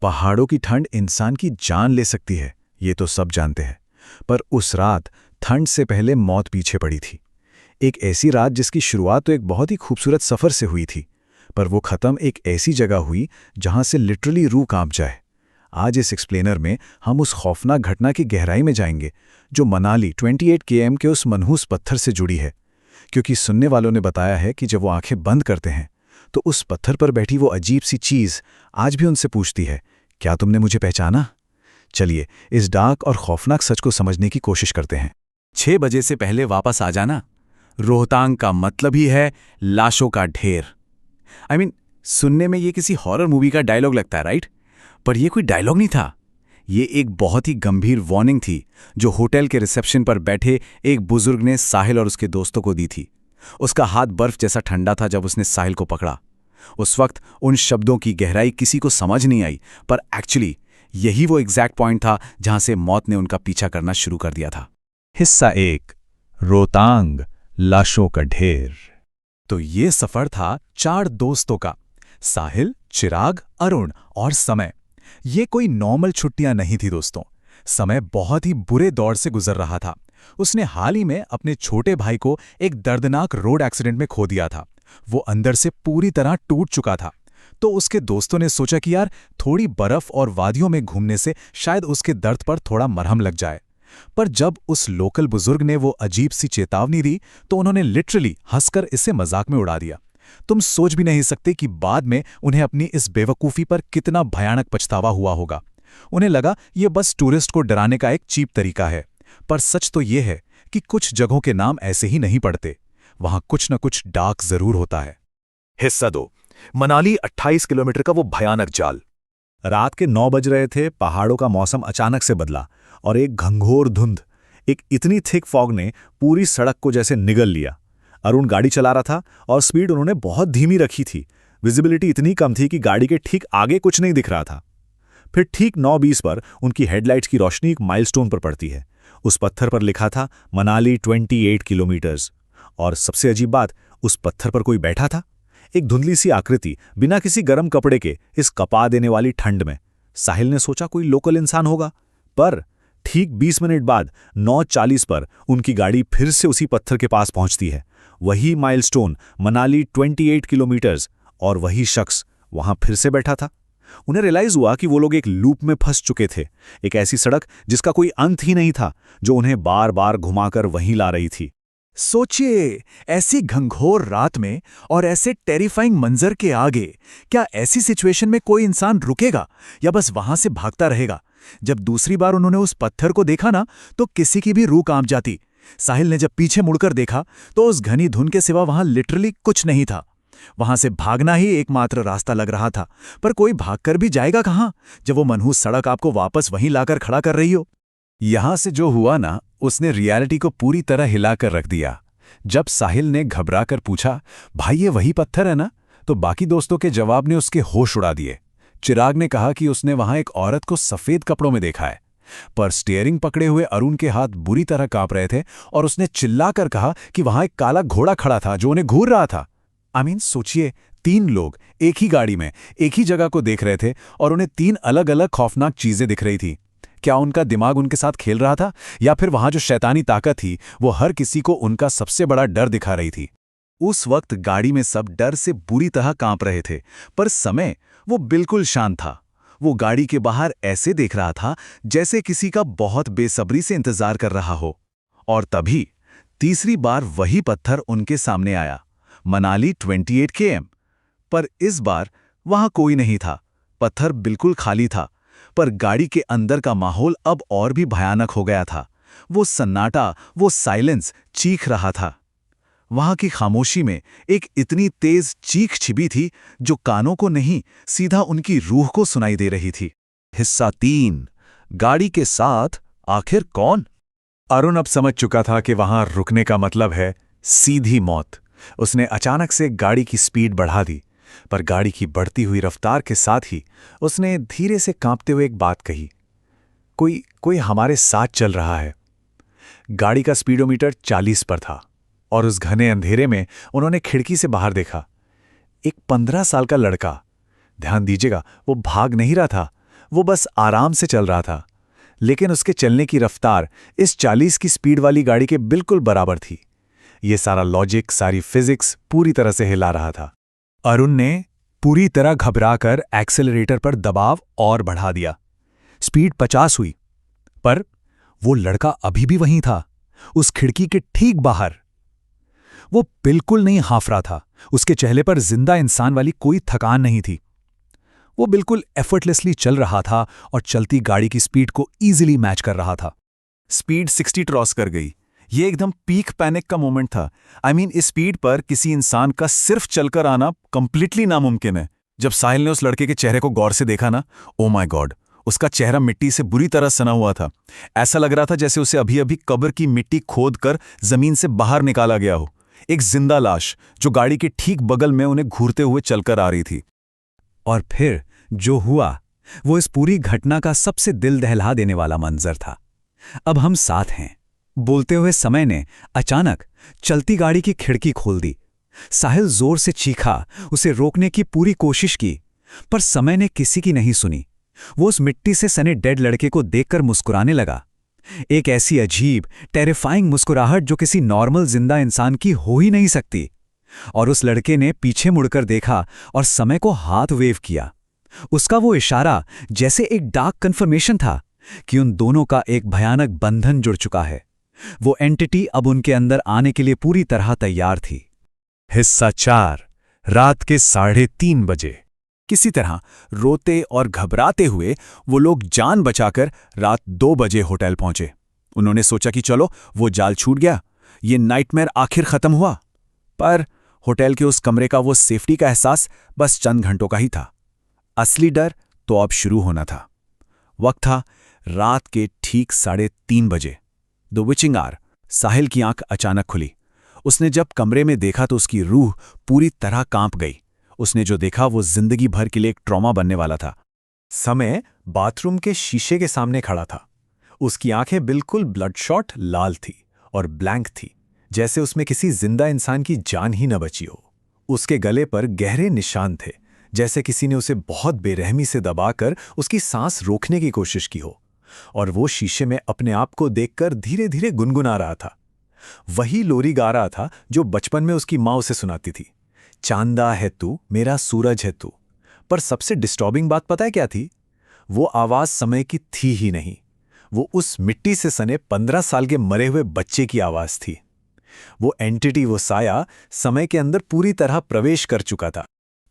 पहाड़ों की ठंड इंसान की जान ले सकती है, ये तो सब जानते हैं। पर उस रात ठंड से पहले मौत पीछे पड़ी थी। एक ऐसी रात जिसकी शुरुआत तो एक बहुत ही खूबसूरत सफ़र से हुई थी, पर वो ख़त्म एक ऐसी जगह हुई जहां से लिटरली रूह कांप जाए। आज इस एक्सप्लेनर में हम उस खौफनाक घटना की गहराई में जाएंगे जो मनाली 28 केएम के उस मनहूस पत्थर से जुड़ी है। क्योंकि सुनने वालों ने बताया है कि जब वो आंखें बंद करते हैं तो उस पत्थर पर बैठी वो अजीब सी चीज़ आज भी उनसे पूछती है, क्या तुमने मुझे पहचाना? चलिए इस डार्क और खौफनाक सच को समझने की कोशिश करते हैं। 6 बजे से पहले वापस आ जाना। रोहतांग का मतलब ही है लाशों का ढेर। सुनने में ये किसी हॉरर मूवी का डायलॉग लगता है, राइट? पर ये कोई डायलॉग नहीं था। ये एक बहुत ही गंभीर वार्निंग थी जो होटल के रिसेप्शन पर बैठे एक बुजुर्ग ने साहिल और उसके दोस्तों को दी थी। उसका हाथ बर्फ जैसा ठंडा था जब उसने साहिल को पकड़ा। उस वक्त उन शब्दों की गहराई किसी को समझ नहीं आई, पर एक्चुअली यही वो एग्जैक्ट पॉइंट था जहां से मौत ने उनका पीछा करना शुरू कर दिया था। हिस्सा 1, रोहतांग, लाशों का ढेर। तो ये सफर था 4 दोस्तों का, साहिल, चिराग, अरुण और समय। ये कोई नॉर्मल छुट्टियां नहीं थी दोस्तों। समय बहुत ही बुरे दौर से गुजर रहा था। उसने हाल ही में अपने छोटे भाई को एक दर्दनाक रोड एक्सीडेंट में खो दिया था। वो अंदर से पूरी तरह टूट चुका था। तो उसके दोस्तों ने सोचा कि यार थोड़ी बर्फ और वादियों में घूमने से शायद उसके दर्द पर थोड़ा मरहम लग जाए। पर जब उस लोकल बुजुर्ग ने वो अजीब सी चेतावनी दी तो उन्होंने लिटरली हंसकर इसे मजाक में उड़ा दिया। तुम सोच भी नहीं सकते कि बाद में उन्हें अपनी इस बेवकूफ़ी पर कितना भयानक पछतावा हुआ होगा। उन्हें लगा ये बस टूरिस्ट को डराने का एक चीप तरीका है। पर सच तो ये है कि कुछ जगहों के नाम ऐसे ही नहीं पड़ते, वहां कुछ न कुछ डार्क जरूर होता है। हिस्सा 2, मनाली 28 किलोमीटर का वो भयानक जाल। रात के 9 बज रहे थे। पहाड़ों का मौसम अचानक से बदला और एक घंघोर धुंध, एक इतनी थिक फॉग ने पूरी सड़क को जैसे निगल लिया। अरुण गाड़ी चला रहा था और स्पीड उन्होंने बहुत धीमी रखी थी। विजिबिलिटी इतनी कम थी कि गाड़ी के ठीक आगे कुछ नहीं दिख रहा था। फिर ठीक 9:20 पर उनकी हेडलाइट्स की रोशनी एक माइलस्टोन पर पड़ती है। उस पत्थर पर लिखा था मनाली 28 किलोमीटर्स। और सबसे अजीब बात, उस पत्थर पर कोई बैठा था, एक धुंधली सी आकृति, बिना किसी गर्म कपड़े के, इस कपा देने वाली ठंड में। साहिल ने सोचा कोई लोकल इंसान होगा, पर ठीक 20 मिनट बाद 9:40 पर उनकी गाड़ी फिर से उसी पत्थर के पास पहुंचती है। वही माइलस्टोन, मनाली 28 किलोमीटर्स, और वही शख्स वहां फिर से बैठा था। उन्हें रियलाइज हुआ कि वो लोग एक लूप में फंस चुके थे, एक ऐसी सड़क जिसका कोई अंत ही नहीं था, जो उन्हें बार बार घुमाकर वहीं ला रही थी। सोचिए, ऐसी घंघोर रात में और ऐसे टेरिफाइंग मंजर के आगे क्या ऐसी सिचुएशन में कोई इंसान रुकेगा या बस वहां से भागता रहेगा? जब दूसरी बार उन्होंने उस पत्थर को देखा ना, तो किसी की भी रूह कांप जाती। साहिल ने जब पीछे मुड़कर देखा तो उस घनी धुंध के सिवा वहां लिटरली कुछ नहीं था। वहां से भागना ही एकमात्र रास्ता लग रहा था, पर कोई भागकर भी जाएगा कहां जब वो मनहूस सड़क आपको वापस वहीं लाकर खड़ा कर रही हो? यहां से जो हुआ ना, उसने रियलिटी को पूरी तरह हिलाकर रख दिया। जब साहिल ने घबराकर पूछा, भाई ये वही पत्थर है ना, तो बाकी दोस्तों के जवाब ने उसके होश उड़ा दिए। चिराग ने कहा कि उसने वहां एक औरत को सफेद कपड़ों में देखा है, पर स्टीयरिंग पकड़े हुए अरुण के हाथ बुरी तरह कांप रहे थे और उसने चिल्लाकर कहा कि वहां एक काला घोड़ा खड़ा था जो उन्हें घूर रहा था। सोचिए, 3 लोग एक ही गाड़ी में एक ही जगह को देख रहे थे और उन्हें 3 अलग अलग खौफनाक चीजें दिख रही थी। क्या उनका दिमाग उनके साथ खेल रहा था, या फिर वहां जो शैतानी ताकत थी वो हर किसी को उनका सबसे बड़ा डर दिखा रही थी? उस वक्त गाड़ी में सब डर से बुरी तरह कांप रहे थे, पर समय वो बिल्कुल शांत था। वो गाड़ी के बाहर ऐसे देख रहा था जैसे किसी का बहुत बेसब्री से इंतजार कर रहा हो। और तभी तीसरी बार वही पत्थर उनके सामने आया, मनाली 28 केएम। पर इस बार वहां कोई नहीं था, पत्थर बिल्कुल खाली था। पर गाड़ी के अंदर का माहौल अब और भी भयानक हो गया था। वो सन्नाटा, वो साइलेंस चीख रहा था। वहां की खामोशी में एक इतनी तेज चीख छिपी थी जो कानों को नहीं, सीधा उनकी रूह को सुनाई दे रही थी। हिस्सा 3, गाड़ी के साथ आखिर कौन? अरुण अब समझ चुका था कि वहां रुकने का मतलब है सीधी मौत। उसने अचानक से गाड़ी की स्पीड बढ़ा दी, पर गाड़ी की बढ़ती हुई रफ्तार के साथ ही उसने धीरे से कांपते हुए एक बात कही, कोई कोई हमारे साथ चल रहा है। गाड़ी का स्पीडोमीटर 40 पर था और उस घने अंधेरे में उन्होंने खिड़की से बाहर देखा। एक 15 साल का लड़का, ध्यान दीजिएगा, वो भाग नहीं रहा था, वो बस आराम से चल रहा था, लेकिन उसके चलने की रफ्तार इस 40 की स्पीड वाली गाड़ी के बिल्कुल बराबर थी। ये सारा लॉजिक, सारी फिजिक्स पूरी तरह से हिला रहा था। अरुण ने पूरी तरह घबराकर एक्सेलरेटर पर दबाव और बढ़ा दिया। स्पीड 50 हुई, पर वो लड़का अभी भी वहीं था, उस खिड़की के ठीक बाहर। वो बिल्कुल नहीं हाँफ रहा था, उसके चेहरे पर जिंदा इंसान वाली कोई थकान नहीं थी। वो बिल्कुल एफर्टलेसली चल रहा था और चलती गाड़ी की स्पीड को ईजिली मैच कर रहा था। स्पीड 60 क्रॉस कर गई। ये एकदम पीक पैनिक का मोमेंट था। इस स्पीड पर किसी इंसान का सिर्फ चलकर आना कंप्लीटली नामुमकिन है। जब साहिल ने उस लड़के के चेहरे को गौर से देखा ना, ओ माय गॉड, उसका चेहरा मिट्टी से बुरी तरह सना हुआ था। ऐसा लग रहा था जैसे उसे अभी अभी कब्र की मिट्टी खोद कर जमीन से बाहर निकाला गया हो। एक जिंदा लाश जो गाड़ी के ठीक बगल में उन्हें घूरते हुए चलकर आ रही थी। और फिर जो हुआ वो इस पूरी घटना का सबसे दिल दहला देने वाला मंजर था। अब हम साथ हैं, बोलते हुए समय ने अचानक चलती गाड़ी की खिड़की खोल दी। साहिल जोर से चीखा, उसे रोकने की पूरी कोशिश की, पर समय ने किसी की नहीं सुनी। वो उस मिट्टी से सने डेड लड़के को देखकर मुस्कुराने लगा, एक ऐसी अजीब टेरिफाइंग मुस्कुराहट जो किसी नॉर्मल जिंदा इंसान की हो ही नहीं सकती। और उस लड़के ने पीछे मुड़कर देखा और समय को हाथ वेव किया। उसका वो इशारा जैसे एक डार्क कन्फर्मेशन था कि उन दोनों का एक भयानक बंधन जुड़ चुका है। वो एंटिटी अब उनके अंदर आने के लिए पूरी तरह तैयार थी। हिस्सा 4, रात के 3:30 बजे। किसी तरह रोते और घबराते हुए वो लोग जान बचाकर रात 2 बजे होटल पहुंचे। उन्होंने सोचा कि चलो वो जाल छूट गया, ये नाइटमेयर आखिर खत्म हुआ। पर होटल के उस कमरे का वो सेफ्टी का एहसास बस चंद घंटों का ही था। असली डर तो अब शुरू होना था। वक्त था रात के ठीक 3:30 बजे, द विचिंग आवर। साहिल की आंख अचानक खुली। उसने जब कमरे में देखा तो उसकी रूह पूरी तरह कांप गई। उसने जो देखा वो जिंदगी भर के लिए एक ट्रॉमा बनने वाला था। समय बाथरूम के शीशे के सामने खड़ा था। उसकी आंखें बिल्कुल ब्लडशॉट लाल थी और ब्लैंक थी, जैसे उसमें किसी जिंदा इंसान की जान ही न बची हो। उसके गले पर गहरे निशान थे, जैसे किसी ने उसे बहुत बेरहमी से दबाकर उसकी सांस रोकने की कोशिश की हो। और वो शीशे में अपने आप को देखकर धीरे धीरे गुनगुना रहा था। वही लोरी गा रहा था जो बचपन में उसकी माँ उसे सुनाती थी, चांदा है तू, मेरा सूरज है तू। पर सबसे डिस्टर्बिंग बात पता है क्या थी? वो आवाज समय की थी ही नहीं। वो उस मिट्टी से सने 15 साल के मरे हुए बच्चे की आवाज थी। वो एंटिटी, वो साया समय के अंदर पूरी तरह प्रवेश कर चुका था।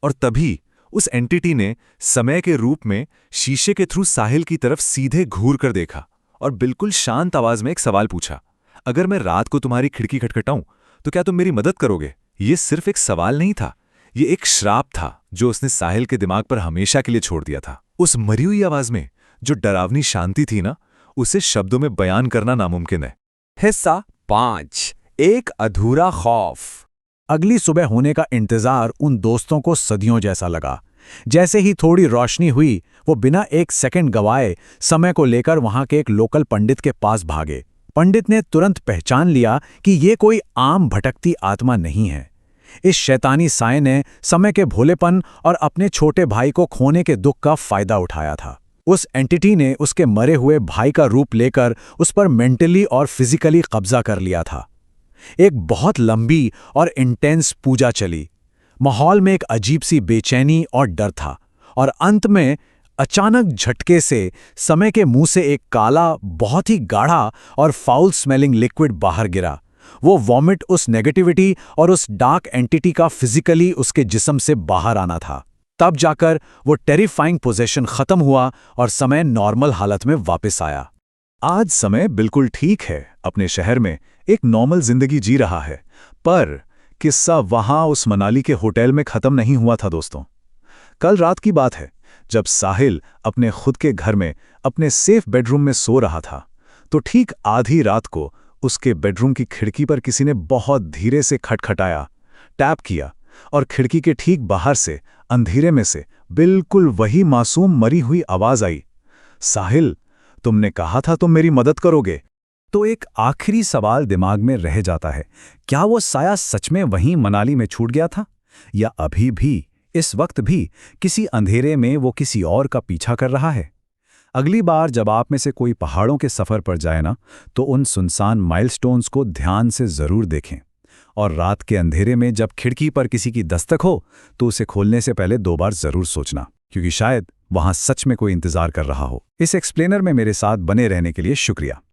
और तभी उस एंटिटी ने समय के रूप में शीशे के थ्रू साहिल की तरफ सीधे घूर कर देखा और बिल्कुल शांत आवाज में एक सवाल पूछा, अगर मैं रात को तुम्हारी खिड़की खटखटाऊं तो क्या तुम मेरी मदद करोगे? ये सिर्फ एक सवाल नहीं था, ये एक श्राप था जो उसने साहिल के दिमाग पर हमेशा के लिए छोड़ दिया था। उस मरी हुई आवाज में जो डरावनी शांति थी ना, उसे शब्दों में बयान करना नामुमकिन है। हिस्सा 5, एक अधूरा खौफ। अगली सुबह होने का इंतजार उन दोस्तों को सदियों जैसा लगा। जैसे ही थोड़ी रोशनी हुई, वो बिना एक सेकंड गवाए समय को लेकर वहां के एक लोकल पंडित के पास भागे। पंडित ने तुरंत पहचान लिया कि ये कोई आम भटकती आत्मा नहीं है। इस शैतानी साए ने समय के भोलेपन और अपने छोटे भाई को खोने के दुख का फायदा उठाया था। उस एंटिटी ने उसके मरे हुए भाई का रूप लेकर उस पर मेंटली और फिजिकली कब्जा कर लिया था। एक बहुत लंबी और इंटेंस पूजा चली। माहौल में एक अजीब सी बेचैनी और डर था, और अंत में अचानक झटके से समय के मुंह से एक काला, बहुत ही गाढ़ा और फाउल स्मेलिंग लिक्विड बाहर गिरा। वो वॉमिट उस नेगेटिविटी और उस डार्क एंटिटी का फिजिकली उसके जिस्म से बाहर आना था। तब जाकर वो टेरिफाइंग पोजेशन खत्म हुआ और समय नॉर्मल हालत में वापस आया। आज समय बिल्कुल ठीक है, अपने शहर में एक नॉर्मल जिंदगी जी रहा है। पर किस्सा वहां उस मनाली के होटल में खत्म नहीं हुआ था दोस्तों। कल रात की बात है, जब साहिल अपने खुद के घर में अपने सेफ बेडरूम में सो रहा था, तो ठीक आधी रात को उसके बेडरूम की खिड़की पर किसी ने बहुत धीरे से खटखटाया, टैप किया, और खिड़की के ठीक बाहर से अंधेरे में से बिल्कुल वही मासूम मरी हुई आवाज आई, साहिल, तुमने कहा था तुम मेरी मदद करोगे। तो एक आखिरी सवाल दिमाग में रह जाता है, क्या वो साया सच में वहीं मनाली में छूट गया था, या अभी भी इस वक्त भी किसी अंधेरे में वो किसी और का पीछा कर रहा है? अगली बार जब आप में से कोई पहाड़ों के सफ़र पर जाए ना, तो उन सुनसान माइलस्टोन्स को ध्यान से ज़रूर देखें। और रात के अंधेरे में जब खिड़की पर किसी की दस्तक हो, तो उसे खोलने से पहले 2 बार ज़रूर सोचना, क्योंकि शायद वहाँ सच में कोई इंतज़ार कर रहा हो। इस एक्सप्लेनर में मेरे साथ बने रहने के लिए शुक्रिया।